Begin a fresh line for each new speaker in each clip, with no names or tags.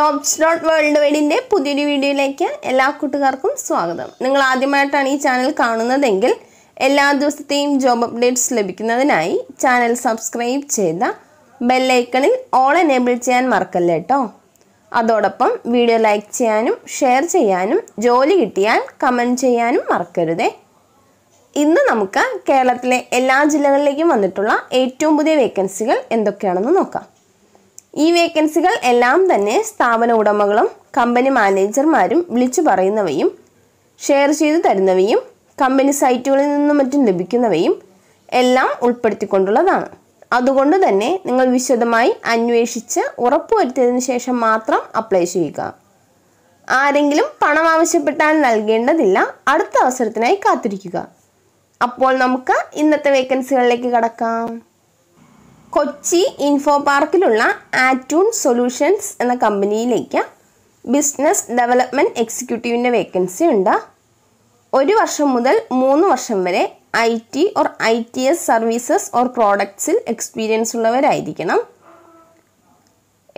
JOBS.WORLDWIDE പുതിയൊരു വീഡിയോയിലേക്ക് എല്ലാ കൂട്ടുകാർക്കും സ്വാഗതം. നിങ്ങൾ ആദ്യമായിട്ടാണ് ഈ ചാനൽ കാണുന്നതെങ്കിൽ എല്ലാ ദിവസത്തെയും ജോബ് അപ്ഡേറ്റ്സ് ലഭിക്കുന്നതിനായി ചാനൽ സബ്സ്ക്രൈബ് ചെയ്ത ബെൽ ഐക്കണിൽ ഓൾ എനേബിൾ ചെയ്യാൻ മറക്കല്ലേ ട്ടോ. അതോടൊപ്പം വീഡിയോ ലൈക്ക് ചെയ്യാനും ഷെയർ ചെയ്യാനും ജോലി കിട്ടിയാൽ കമന്റ് ചെയ്യാനും മറക്കരുതേ. ഇന്ന് നമുക്ക് കേരളത്തിലെ എല്ലാ ജില്ലകളിലേക്കും വന്നിട്ടുള്ള ഏറ്റവും പുതിയ വേക്കൻസികൾ എന്തൊക്കെയാണെന്ന് നോക്കാം. ഈ വേക്കൻസികൾ എല്ലാം തന്നെ സ്ഥാപന ഉടമകളും കമ്പനി മാനേജർമാരും വിളിച്ചു പറയുന്നവയും ഷെയർ ചെയ്തു തരുന്നവയും കമ്പനി സൈറ്റുകളിൽ നിന്നും മറ്റും ലഭിക്കുന്നവയും എല്ലാം ഉൾപ്പെടുത്തിക്കൊണ്ടുള്ളതാണ്. അതുകൊണ്ട് തന്നെ നിങ്ങൾ വിശദമായി അന്വേഷിച്ച് ഉറപ്പുവരുത്തിയതിനു ശേഷം മാത്രം അപ്ലൈ ചെയ്യുക. ആരെങ്കിലും പണം ആവശ്യപ്പെട്ടാൽ നൽകേണ്ടതില്ല. അടുത്ത അവസരത്തിനായി കാത്തിരിക്കുക. അപ്പോൾ നമുക്ക് ഇന്നത്തെ വേക്കൻസികളിലേക്ക് കടക്കാം. കൊച്ചി ഇൻഫോ പാർക്കിലുള്ള ആറ്റൂൺ സൊല്യൂഷൻസ് എന്ന കമ്പനിയിലേക്ക് ബിസിനസ് ഡെവലപ്മെൻറ്റ് എക്സിക്യൂട്ടീവിൻ്റെ വേക്കൻസി ഉണ്ട്. 1 വർഷം മുതൽ 3 വർഷം വരെ IT or ITS services or പ്രോഡക്ട്സിൽ എക്സ്പീരിയൻസ് ഉള്ളവരായിരിക്കണം.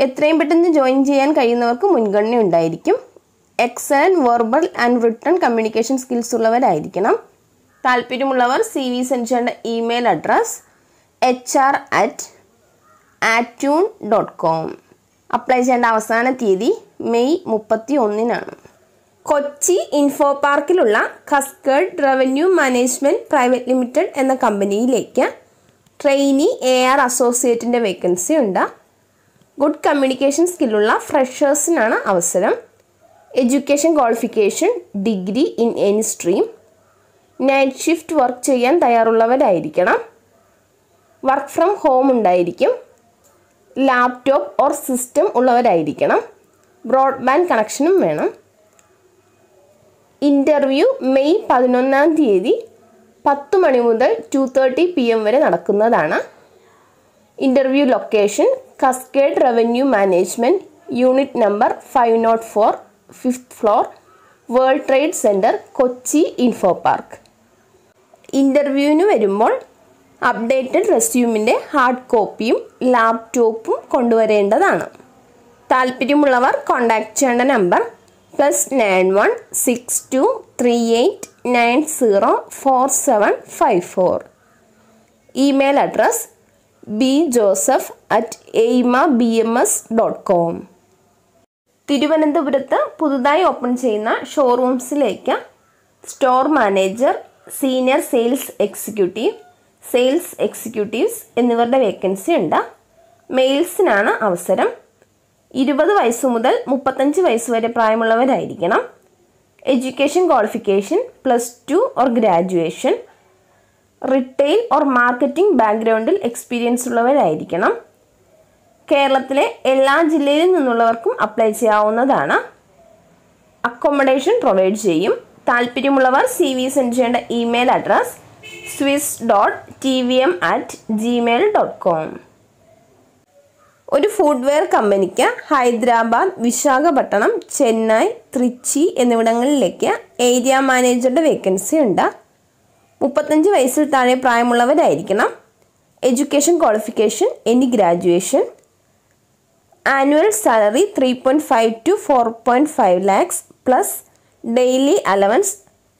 എത്രയും പെട്ടെന്ന് ജോയിൻ ചെയ്യാൻ കഴിയുന്നവർക്ക് മുൻഗണന ഉണ്ടായിരിക്കും. Excellent verbal and written communication skills ഉള്ളവരായിരിക്കണം. താല്പര്യമുള്ളവർ CV സെൻഡ് ചെയ്യേണ്ട ഇമെയിൽ അഡ്രസ് hr@atune.com. അപ്ലൈ ചെയ്യേണ്ട അവസാന തീയതി മെയ് 31-നാണ്. കൊച്ചി ഇൻഫോ പാർക്കിലുള്ള cascade revenue management private limited എന്ന കമ്പനിയിലേക്ക് ട്രെയിനി AR അസോസിയേറ്റിൻ്റെ വേക്കൻസി ഉണ്ട്. ഗുഡ് കമ്മ്യൂണിക്കേഷൻ സ്കില്ലുള്ള ഫ്രഷേഴ്സിനാണ് അവസരം. Education qualification degree in any stream. Night shift work ചെയ്യാൻ തയ്യാറുള്ളവരായിരിക്കണം. വർക്ക് ഫ്രം ഹോം ഉണ്ടായിരിക്കും. ലാപ്ടോപ്പ് ഓർ സിസ്റ്റം ഉള്ളവരായിരിക്കണം. ബ്രോഡ്ബാൻഡ് കണക്ഷനും വേണം. ഇൻ്റർവ്യൂ മെയ് 11-ാം തീയതി 10 മണി മുതൽ 2:30 PM വരെ നടക്കുന്നതാണ്. Interview location cascade revenue management unit number 504 5th floor world trade centre Kochi info park. ഇൻ്റർവ്യൂവിന് വരുമ്പോൾ അപ്ഡേറ്റഡ് റെസ്യൂമിൻ്റെ ഹാർഡ് കോപ്പിയും ലാപ്ടോപ്പും കൊണ്ടുവരേണ്ടതാണ്. താല്പര്യമുള്ളവർ കോൺടാക്റ്റ് ചെയ്യേണ്ട നമ്പർ +91 62 38 90 4754. Email address bjoseph@aimabms.com. തിരുവനന്തപുരത്ത് പുതുതായി ഓപ്പൺ ചെയ്യുന്ന ഷോറൂംസിലേക്ക് store manager, senior sales executive, sales executives എന്നിവരുടെ വേക്കൻസി ഉണ്ട്. മെയിൽസിനാണ് അവസരം. 20 വയസ്സ് മുതൽ 35 വയസ്സ് വരെ പ്രായമുള്ളവരായിരിക്കണം. Education qualification +2 or graduation. Retail or marketing ബാക്ക്ഗ്രൗണ്ടിൽ എക്സ്പീരിയൻസ് ഉള്ളവരായിരിക്കണം. കേരളത്തിലെ എല്ലാ ജില്ലയിൽ നിന്നുള്ളവർക്കും അപ്ലൈ ചെയ്യാവുന്നതാണ്. അക്കോമഡേഷൻ പ്രൊവൈഡ് ചെയ്യും. താല്പര്യമുള്ളവർ CV സെൻഡ് ചെയ്യേണ്ട ഇമെയിൽ അഡ്രസ് swiss.tvm@gmail.com. ഒരു ഫുഡ്വെയർ കമ്പനിക്ക് ഹൈദരാബാദ്, വിശാഖപട്ടണം, ചെന്നൈ, തൃച്ചി എന്നിവിടങ്ങളിലേക്ക് ഏരിയ മാനേജറുടെ വേക്കൻസി ഉണ്ട്. 35 വയസ്സിൽ താഴെ പ്രായമുള്ളവരായിരിക്കണം. Education qualification any graduation. Annual salary 3.5 to 4.5 lakhs plus daily allowance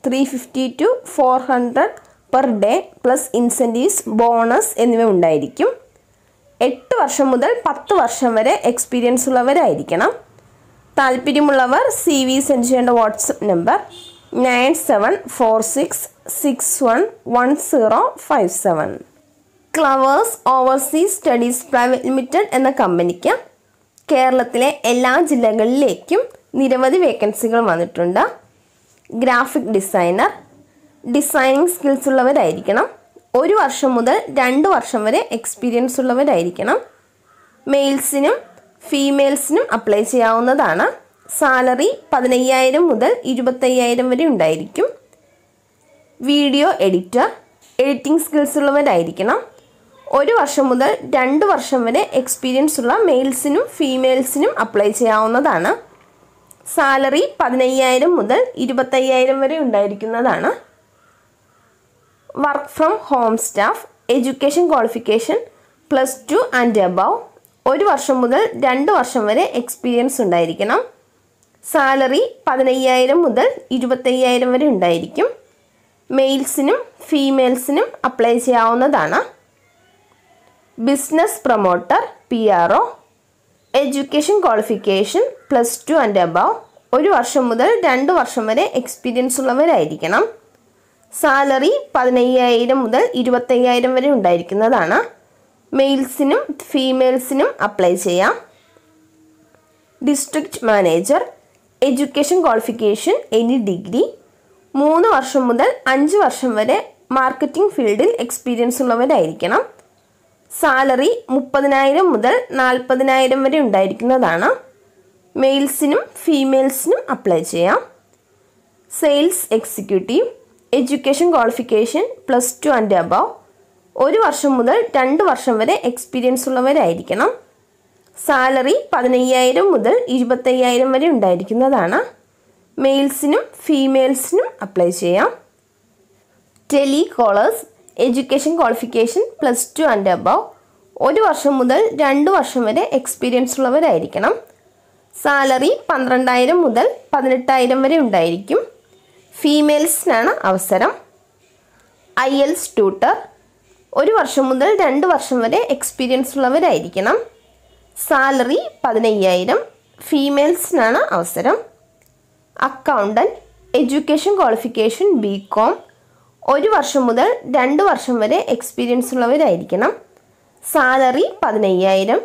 350 to 400 per day plus incentives, bonus എന്നിവ ഉണ്ടായിരിക്കും. 8 വർഷം മുതൽ 10 വർഷം വരെ എക്സ്പീരിയൻസ് ഉള്ളവരായിരിക്കണം. താല്പര്യമുള്ളവർ CV സെൻഡ് ചെയ്യേണ്ട WhatsApp number 9746611057. Clovers overseas studies private limited എന്ന കമ്പനിക്ക് കേരളത്തിലെ എല്ലാ ജില്ലകളിലേക്കും നിരവധി വേക്കൻസികൾ വന്നിട്ടുണ്ട്. ഗ്രാഫിക് ഡിസൈനർ, ഡിസൈനിങ് സ്കിൽസ് ഉള്ളവരായിരിക്കണം. 1 വർഷം മുതൽ 2 വർഷം വരെ എക്സ്പീരിയൻസ് ഉള്ളവരായിരിക്കണം. മെയിൽസിനും ഫീമെയിൽസിനും അപ്ലൈ ചെയ്യാവുന്നതാണ്. സാലറി 15,000 മുതൽ 25,000 വരെ ഉണ്ടായിരിക്കും. വീഡിയോ എഡിറ്റർ, എഡിറ്റിംഗ് സ്കിൽസ് ഉള്ളവരായിരിക്കണം. 1 വർഷം മുതൽ 2 വർഷം വരെ എക്സ്പീരിയൻസ് ഉള്ള മെയിൽസിനും ഫീമെയിൽസിനും അപ്ലൈ ചെയ്യാവുന്നതാണ്. സാലറി 15,000 മുതൽ 25,000 വരെ ഉണ്ടായിരിക്കുന്നതാണ്. Work from home staff, education qualification +2 and above. 1 വർഷം മുതൽ 2 വർഷം വരെ എക്സ്പീരിയൻസ് ഉണ്ടായിരിക്കണം. സാലറി 15,000 മുതൽ 25,000 വരെ ഉണ്ടായിരിക്കും. മെയിൽസിനും ഫീമെയിൽസിനും അപ്ലൈ ചെയ്യാവുന്നതാണ്. Business promoter PRO. Education qualification +2 and above. 1 വർഷം മുതൽ 2 വർഷം വരെ എക്സ്പീരിയൻസ് ഉള്ളവരായിരിക്കണം. സാലറി 15,000 മുതൽ 25,000 വരെ ഉണ്ടായിരിക്കുന്നതാണ്. മെയിൽസിനും ഫീമെയിൽസിനും അപ്ലൈ ചെയ്യാം. District manager. Education qualification any degree. 3 വർഷം മുതൽ 5 വർഷം വരെ മാർക്കറ്റിംഗ് ഫീൽഡിൽ എക്സ്പീരിയൻസ് ഉള്ളവരായിരിക്കണം. സാലറി 30,000 മുതൽ 40,000 വരെ ഉണ്ടായിരിക്കുന്നതാണ്. മെയിൽസിനും ഫീമെയിൽസിനും അപ്ലൈ ചെയ്യാം. Sales executive. Education qualification +2 and above. 1 വർഷം മുതൽ 2 വർഷം വരെ എക്സ്പീരിയൻസ് ഉള്ളവരായിരിക്കണം. സാലറി 15,000 മുതൽ 25,000 വരെ ഉണ്ടായിരിക്കുന്നതാണ്. മെയിൽസിനും ഫീമെയിൽസിനും അപ്ലൈ ചെയ്യാം. Telecallers. Education qualification +2 and above. 1 വർഷം മുതൽ 2 വർഷം വരെ എക്സ്പീരിയൻസ് ഉള്ളവരായിരിക്കണം. സാലറി 12,000 മുതൽ 18,000 വരെ ഉണ്ടായിരിക്കും. ഫീമെയിൽസിനാണ് അവസരം. IELTS tutor. 1 വർഷം മുതൽ 2 വർഷം വരെ എക്സ്പീരിയൻസ് ഉള്ളവരായിരിക്കണം. സാലറി 15,000. ഫീമെയിൽസിനാണ് അവസരം. അക്കൗണ്ടൻറ്റ്. Education qualification BCom. 1 വർഷം മുതൽ 2 വർഷം വരെ എക്സ്പീരിയൻസ് ഉള്ളവരായിരിക്കണം. സാലറി 15,000.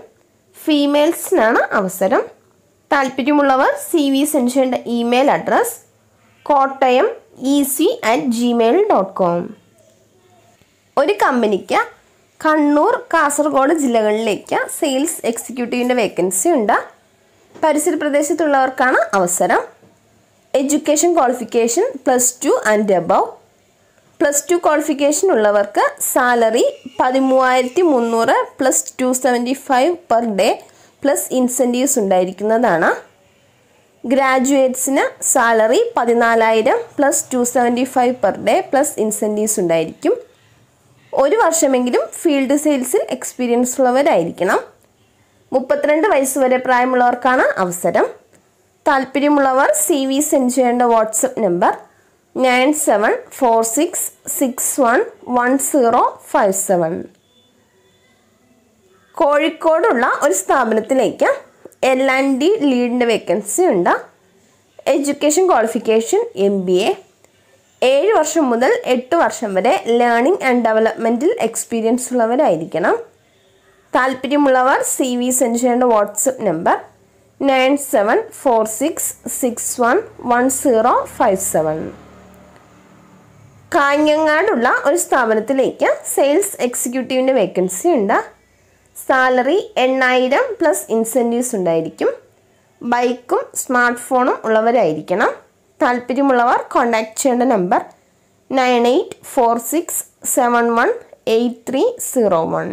ഫീമെയിൽസിനാണ് അവസരം. താല്പര്യമുള്ളവർ CV സെൻഡ് ചെയ്യേണ്ട ഇമെയിൽ അഡ്രസ് kottayam.ec@gmail.com. ഒരു കമ്പനിക്ക് കണ്ണൂർ, കാസർഗോഡ് ജില്ലകളിലേക്ക് സെയിൽസ് എക്സിക്യൂട്ടീവിൻ്റെ വേക്കൻസി ഉണ്ട്. പരിസര പ്രദേശത്തുള്ളവർക്കാണ് അവസരം. Education qualification +2 and above. +2 qualification ഉള്ളവർക്ക് salary 13,300 + 275 per day plus incentives ഉണ്ടായിരിക്കുന്നതാണ്. ഗ്രാജുവേറ്റ്സിന് salary 14,000 + 275 per day plus incentives ഉണ്ടായിരിക്കും. 1 വർഷമെങ്കിലും ഫീൽഡ് സെയിൽസിൽ എക്സ്പീരിയൻസ് ഉള്ളവരായിരിക്കണം. 32 വയസ്സ് വരെ പ്രായമുള്ളവർക്കാണ് അവസരം. താല്പര്യമുള്ളവർ CV സെൻഡ് ചെയ്യേണ്ട വാട്സപ്പ് നമ്പർ 9746611057. കോഴിക്കോടുള്ള ഒരു സ്ഥാപനത്തിലേക്ക് L&D ലീഡിൻ്റെ വേക്കൻസി ഉണ്ട്. Education qualification MBA. 7 വർഷം മുതൽ 8 വർഷം വരെ ലേണിംഗ് ആൻഡ് ഡെവലപ്മെൻറ്റിൽ എക്സ്പീരിയൻസ് ഉള്ളവരായിരിക്കണം. താല്പര്യമുള്ളവർ CV സെൻഡ് ചെയ്യേണ്ട വാട്സപ്പ് നമ്പർ 9746611057. കാഞ്ഞങ്ങാടുള്ള ഒരു സ്ഥാപനത്തിലേക്ക് സെയിൽസ് എക്സിക്യൂട്ടീവിൻ്റെ വേക്കൻസി ഉണ്ട്. സാലറി 8,000 പ്ലസ് ഇൻസെൻറ്റീവ്സ് ഉണ്ടായിരിക്കും. ബൈക്കും സ്മാർട്ട് ഫോണും ഉള്ളവരായിരിക്കണം. താല്പര്യമുള്ളവർ കോൺടാക്ട് ചെയ്യേണ്ട നമ്പർ 9846718301.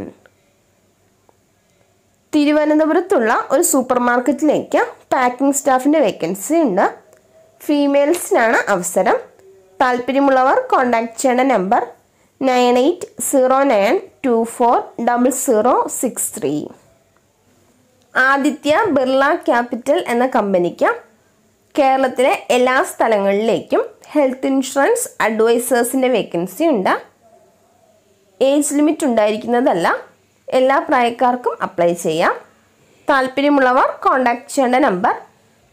തിരുവനന്തപുരത്തുള്ള ഒരു സൂപ്പർ മാർക്കറ്റിലേക്ക് പാക്കിംഗ് സ്റ്റാഫിൻ്റെ വേക്കൻസി ഉണ്ട്. ഫീമെയിൽസിനാണ് അവസരം. താല്പര്യമുള്ളവർ കോൺടാക്ട് ചെയ്യേണ്ട നമ്പർ 9809240063. ആദിത്യ ബിർള ക്യാപിറ്റൽ എന്ന കമ്പനിക്ക് കേരളത്തിലെ എല്ലാ സ്ഥലങ്ങളിലേക്കും ഹെൽത്ത് ഇൻഷുറൻസ് അഡ്വൈസേഴ്സിൻ്റെ വേക്കൻസി ഉണ്ട്. ഏജ് ലിമിറ്റ് ഉണ്ടായിരിക്കുന്നതല്ല. എല്ലാ പ്രായക്കാർക്കും അപ്ലൈ ചെയ്യാം. താല്പര്യമുള്ളവർ കോൺടാക്ട് ചെയ്യേണ്ട നമ്പർ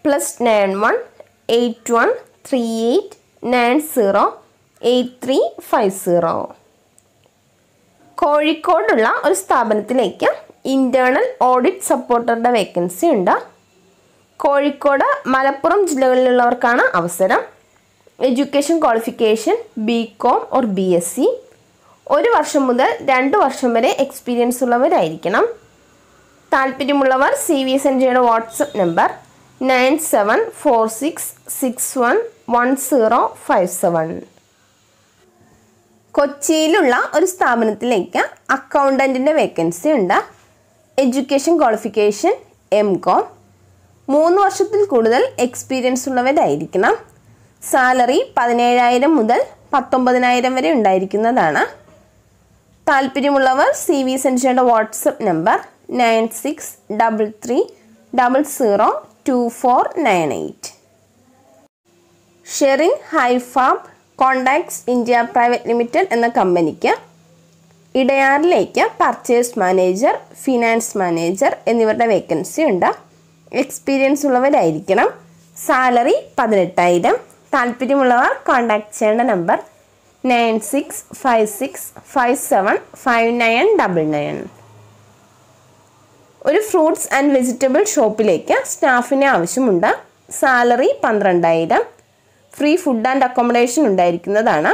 +91 8138 908350. കോഴിക്കോടുള്ള ഒരു സ്ഥാപനത്തിലേക്ക് ഇൻറ്റേർണൽ ഓഡിറ്റ് സപ്പോർട്ടറുടെ വേക്കൻസി ഉണ്ട്. കോഴിക്കോട്, മലപ്പുറം ജില്ലകളിലുള്ളവർക്കാണ് അവസരം. Education qualification BCom or BSc. 1 വർഷം മുതൽ 2 വർഷം വരെ എക്സ്പീരിയൻസ് ഉള്ളവരായിരിക്കണം. താല്പര്യമുള്ളവർ CV സെൻഡ് ചെയ്യുന്ന വാട്സപ്പ് നമ്പർ 9746611057. കൊച്ചിയിലുള്ള ഒരു സ്ഥാപനത്തിലേക്ക് അക്കൗണ്ടൻറ്റിൻ്റെ വേക്കൻസി ഉണ്ട്. Education qualification MCom. 3 വർഷത്തിൽ കൂടുതൽ എക്സ്പീരിയൻസ് ഉള്ളവരായിരിക്കണം. സാലറി 17,000 മുതൽ 19,000 വരെ ഉണ്ടായിരിക്കുന്നതാണ്. താല്പര്യമുള്ളവർ CV സെൻഡ് ചെയ്യേണ്ട WhatsApp number 9633002498. Sherin Hifab contacts India private limited എന്ന കമ്പനിക്ക് ഇടയാറിലേക്ക് പർച്ചേസ് മാനേജർ, ഫിനാൻസ് മാനേജർ എന്നിവരുടെ വേക്കൻസി ഉണ്ട്. എക്സ്പീരിയൻസ് ഉള്ളവരായിരിക്കണം. സാലറി 18,000. താല്പര്യമുള്ളവർ കോൺടാക്ട് ചെയ്യേണ്ട നമ്പർ 9656575999. ഒരു ഫ്രൂട്ട്സ് ആൻഡ് വെജിറ്റബിൾ ഷോപ്പിലേക്ക് സ്റ്റാഫിനെ ആവശ്യമുണ്ട്. Salary 12,000. Free food and accommodation ഉണ്ടായിരിക്കുന്നതാണ്.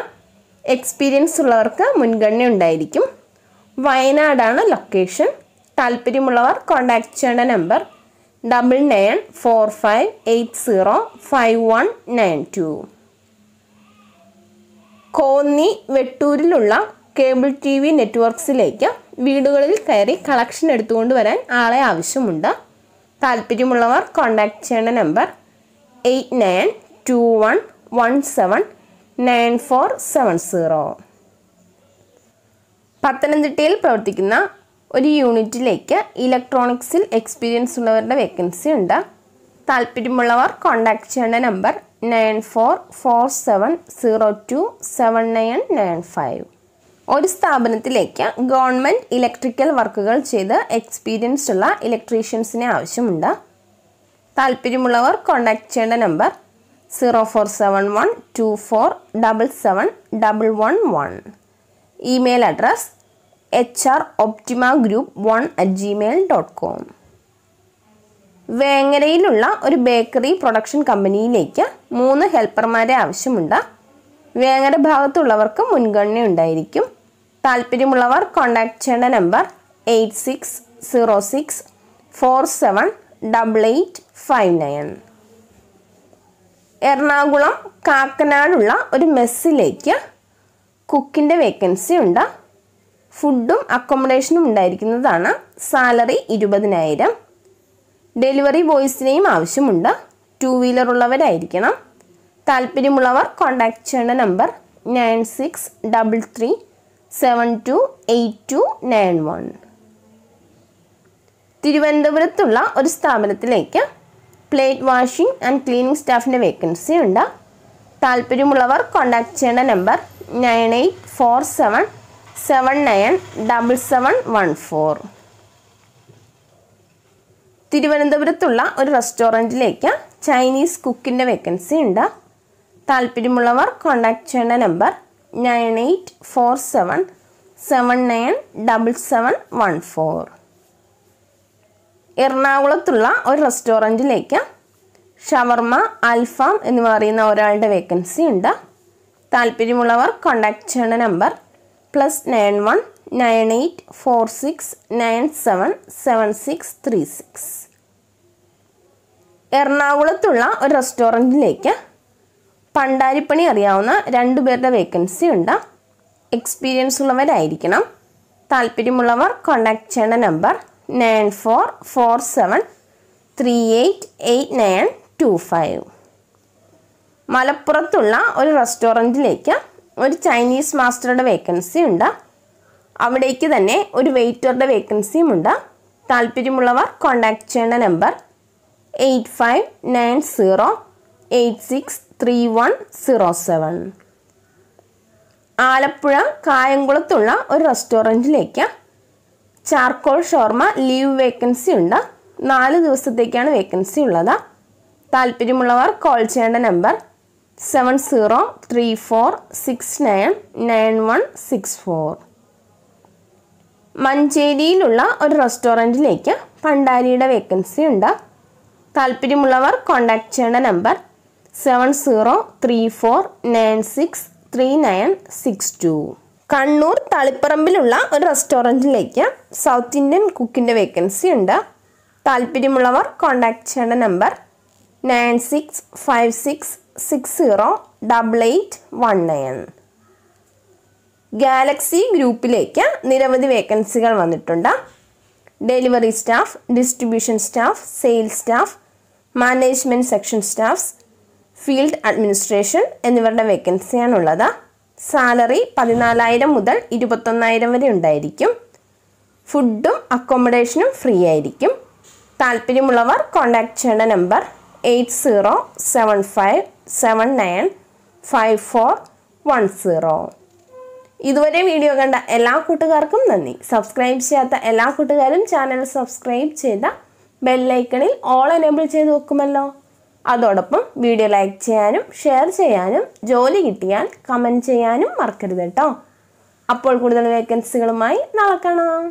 എക്സ്പീരിയൻസ് ഉള്ളവർക്ക് മുൻഗണന ഉണ്ടായിരിക്കും. വയനാടാണ് ലൊക്കേഷൻ. താല്പര്യമുള്ളവർ കോൺടാക്ട് ചെയ്യേണ്ട നമ്പർ 9945805192. കോന്നി വെട്ടൂരിലുള്ള കേബിൾ TV നെറ്റ്വർക്ക്സിലേക്ക് വീടുകളിൽ കയറി കളക്ഷൻ എടുത്തുകൊണ്ട് വരാൻ ആളെ ആവശ്യമുണ്ട്. താല്പര്യമുള്ളവർ കോൺടാക്ട് ചെയ്യേണ്ട നമ്പർ 8921179470. പത്തനംതിട്ടയിൽ പ്രവർത്തിക്കുന്ന ഒരു യൂണിറ്റിലേക്ക് ഇലക്ട്രോണിക്സിൽ എക്സ്പീരിയൻസ് ഉള്ളവരുടെ വേക്കൻസി ഉണ്ട്. താല്പര്യമുള്ളവർ കോൺടാക്ട് ചെയ്യേണ്ട നമ്പർ 9447027995. ഒരു സ്ഥാപനത്തിലേക്ക് ഗവൺമെൻറ് ഇലക്ട്രിക്കൽ വർക്കുകൾ ചെയ്ത് എക്സ്പീരിയൻസ് ഉള്ള ഇലക്ട്രീഷ്യൻസിനെ ആവശ്യമുണ്ട്. താല്പര്യമുള്ളവർ കോൺടാക്ട് ചെയ്യേണ്ട നമ്പർ 047124771111. Email address hroptimagroup1@gmail.com. വേങ്ങരയിലുള്ള ഒരു ബേക്കറി പ്രൊഡക്ഷൻ കമ്പനിയിലേക്ക് 3 ഹെൽപ്പർമാരെ ആവശ്യമുണ്ട്. വേങ്ങര ഭാഗത്തുള്ളവർക്ക് മുൻഗണന ഉണ്ടായിരിക്കും. താല്പര്യമുള്ളവർ കോൺടാക്ട് ചെയ്യേണ്ട നമ്പർ 8606478859. എറണാകുളം കാക്കനാടുള്ള ഒരു മെസ്സിലേക്ക് കുക്കിൻ്റെ വേക്കൻസി ഉണ്ട്. ഫുഡും അക്കോമഡേഷനും ഉണ്ടായിരിക്കുന്നതാണ്. സാലറി 20,000. ഡെലിവറി ബോയ്സിനെയും ആവശ്യമുണ്ട്. 2 വീലർ ഉള്ളവരായിരിക്കണം. താല്പര്യമുള്ളവർ കോൺടാക്ട് ചെയ്യേണ്ട നമ്പർ 9633728291. തിരുവനന്തപുരത്തുള്ള ഒരു സ്ഥാപനത്തിലേക്ക് പ്ലേറ്റ് വാഷിംഗ് ആൻഡ് ക്ലീനിങ് സ്റ്റാഫിൻ്റെ വേക്കൻസി ഉണ്ട്. താല്പര്യമുള്ളവർ കോൺടാക്ട് ചെയ്യേണ്ട നമ്പർ 9847797714. തിരുവനന്തപുരത്തുള്ള ഒരു റെസ്റ്റോറൻറ്റിലേക്ക് ചൈനീസ് കുക്കിൻ്റെ വേക്കൻസി ഉണ്ട്. താല്പര്യമുള്ളവർ കോൺടാക്ട് ചെയ്യേണ്ട നമ്പർ 9847797714. എറണാകുളത്തുള്ള ഒരു റെസ്റ്റോറൻറ്റിലേക്ക് ഷവർമ, അൽഫാം എന്നിവ അറിയുന്ന ഒരാളുടെ വേക്കൻസി ഉണ്ട്. താല്പര്യമുള്ളവർ കോൺടാക്ട് ചെയ്യേണ്ട നമ്പർ +919846977636. എറണാകുളത്തുള്ള ഒരു റെസ്റ്റോറൻറ്റിലേക്ക് പണ്ടാരിപ്പണി അറിയാവുന്ന 2 പേരുടെ വേക്കൻസി ഉണ്ട്. എക്സ്പീരിയൻസ് ഉള്ളവരായിരിക്കണം. താല്പര്യമുള്ളവർ കോൺടാക്ട് ചെയ്യേണ്ട നമ്പർ 9447388925. മലപ്പുറത്തുള്ള ഒരു റെസ്റ്റോറൻറ്റിലേക്ക് ഒരു ചൈനീസ് മാസ്റ്ററുടെ വേക്കൻസി ഉണ്ട്. അവിടേക്ക് തന്നെ ഒരു വെയിറ്ററുടെ വേക്കൻസിയും ഉണ്ട്. താല്പര്യമുള്ളവർ കോൺടാക്ട് ചെയ്യേണ്ട നമ്പർ 8590863107. ആലപ്പുഴ കായംകുളത്തുള്ള ഒരു റെസ്റ്റോറൻറ്റിലേക്ക് ചാർക്കോൾ ഷോർമ ലീവ് വേക്കൻസി ഉണ്ട്. 4 ദിവസത്തേക്കാണ് വേക്കൻസി ഉള്ളത്. താല്പര്യമുള്ളവർ കോൾ ചെയ്യേണ്ട നമ്പർ 7034699164. മഞ്ചേരിയിലുള്ള ഒരു റെസ്റ്റോറൻറ്റിലേക്ക് ഭണ്ഡാരിയുടെ വേക്കൻസി ഉണ്ട്. താല്പര്യമുള്ളവർ കോൺടാക്ട് ചെയ്യേണ്ട നമ്പർ 7034963962. കണ്ണൂർ തളിപ്പറമ്പിലുള്ള ഒരു റെസ്റ്റോറൻറ്റിലേക്ക് സൗത്ത് ഇന്ത്യൻ കുക്കിൻ്റെ വേക്കൻസി ഉണ്ട്. താല്പര്യമുള്ളവർ കോൺടാക്ട് ചെയ്യേണ്ട നമ്പർ 9656608819. ഗാലക്സി ഗ്രൂപ്പിലേക്ക് നിരവധി വേക്കൻസികൾ വന്നിട്ടുണ്ട്. Delivery staff, distribution staff, sales staff, management section staffs, field administration എന്നിവരുടെ വേക്കൻസിയാണുള്ളത്. സാലറി 14,000 മുതൽ 21,000 വരെ ഉണ്ടായിരിക്കും. ഫുഡും അക്കോമഡേഷനും ഫ്രീ ആയിരിക്കും. താല്പര്യമുള്ളവർ കോൺടാക്ട് ചെയ്യേണ്ട നമ്പർ 8075795410. ഇതുവരെ വീഡിയോ കണ്ട എല്ലാ കൂട്ടുകാർക്കും നന്ദി. സബ്സ്ക്രൈബ് ചെയ്യാത്ത എല്ലാ കൂട്ടുകാരും ചാനൽ സബ്സ്ക്രൈബ് ചെയ്ത ബെല്ലൈക്കണിൽ ഓൾ എനേബിൾ ചെയ്ത് വെക്കുമല്ലോ. അതോടൊപ്പം വീഡിയോ ലൈക്ക് ചെയ്യാനും ഷെയർ ചെയ്യാനും ജോലി കിട്ടിയാൽ കമൻറ്റ് ചെയ്യാനും മറക്കരുത് കേട്ടോ. അപ്പോൾ കൂടുതൽ വേക്കൻസികളുമായി നാളെ കാണാം.